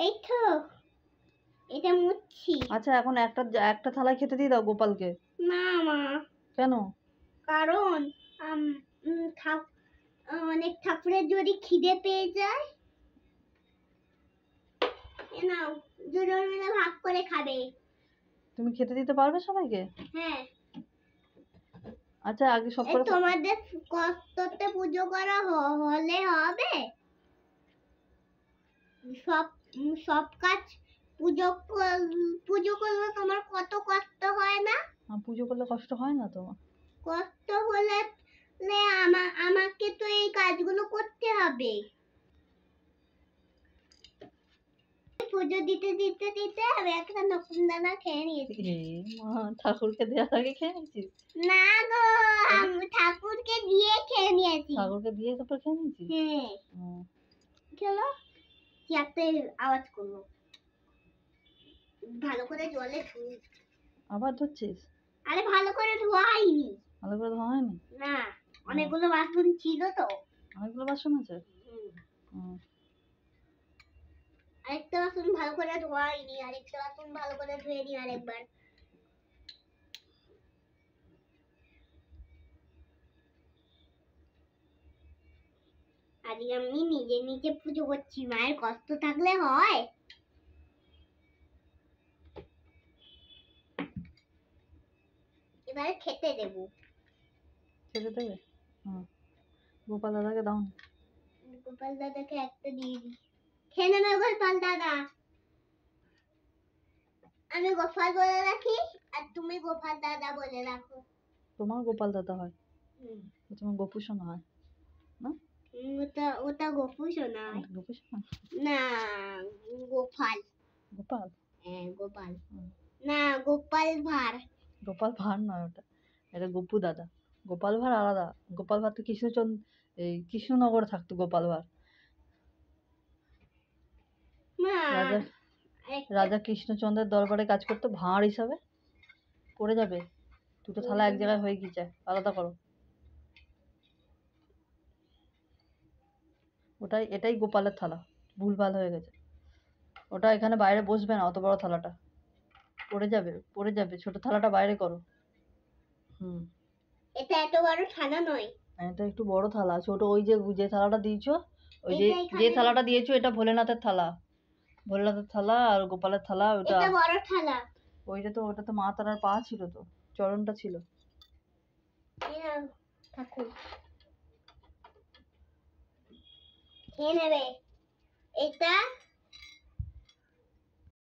এই তো এটা মুচ্ছি। আচ্ছা এখন একটা একটা থালায় খেতে দিয়ে দাও গোপালকে। না মা, কেন? কারণ অনেক ঠাকুরের যদি খিদে পেয়ে যায়, নাও দুজন মিলে ভাগ করে খাবে। তুমি খেতে দিতে পারবে সবাইকে? হ্যাঁ। আচ্ছা আগে সব করে তোমাদের কষ্টতে পুজো করা হলে হবে সব সব কাজ। পুজো করলে তোমার কত কষ্ট হয় না? পুজো করলে কষ্ট হয় না তোমার? কষ্ট হলে আমাকে তো এই কাজগুলো করতে হবে। পুজো দিতে দিতে দিতে আমি একটা নকুল দানা খেয়ে নিয়েছি। ঠাকুরকে দেওয়ার আগে খেয়ে নিয়েছিস? না গো, আমি ঠাকুরকে দিয়ে খেয়ে নিয়েছি। ঠাকুরকে দিয়ে তারপর খেয়ে নিয়েছিস? হ্যাঁ। চলো কি একটা আওয়াজ করলো, ভালো করে জলে ধুই। আবার ধুচ্ছিস? আরে ভালো করে ধোয়া হয়নি। ভালো করে ধোয়া হয়নি? না, অনেকগুলো বাসন ছিল তো। অনেকগুলো বাসন আছে? আরেকটা বাসন ভালো করে ধোয়া হয়নি, আরেকটা বাসন ভালো করে ধুয়ে নি আরেকবার। আজকে আমি নিজে নিজে পুজো করছি, মায়ের কষ্ট থাকলে হয়? এবারে খেতে দেব। খেতে দেবে? গোপাল দাদাকে দাও। গোপাল দাদাকে একটা দিয়ে দিই। খেয়ে নেবে গোপাল দাদা। আমি গোপাল বলে রাখি আর তুমি গোপাল দাদা বলে রাখো। তোমার গোপাল দাদা হয়, তোমার গোপু সোনা হয় না? ওটা গোপু সোনা। গোপু সোনা না, গোপাল। গোপাল? হ্যাঁ গোপাল। না, গোপাল ভাঁড়। গোপাল ভাঁড় নয় ওটা, এটা গোপু দাদা। গোপাল ভাঁড় আলাদা। গোপাল ভাঁড় তো এই কৃষ্ণনগরে থাকতো গোপাল ভাঁড়। রাজা কৃষ্ণচন্দ্রের দরবারে কাজ করতো ভাঁড় হিসাবে। পড়ে যাবে, দুটো থালা এক জায়গায় হয়ে গিয়েছে, আলাদা করো। এটাই গোপালের থালা, ভুলভাল হয়ে গেছে। ওটা এখানে বাইরে বসবে না, অত বড় থালাটা পড়ে যাবে, ছোট থালাটা বাইরে করো। এটা এত বড় থালা নয়, এটা একটু বড় থালা। ছোট ওই যে থালাটা দিয়েছো, ওই যে থালাটা দিয়েছো, এটা ভোলেনাথের থালা। ভোলেনাথের থালা আর গোপালের থালা। ওটা বড় থালা। ওটা তো মা তারার পা ছিল, তো চরণটা ছিল। খেয়ে নেবে। এটা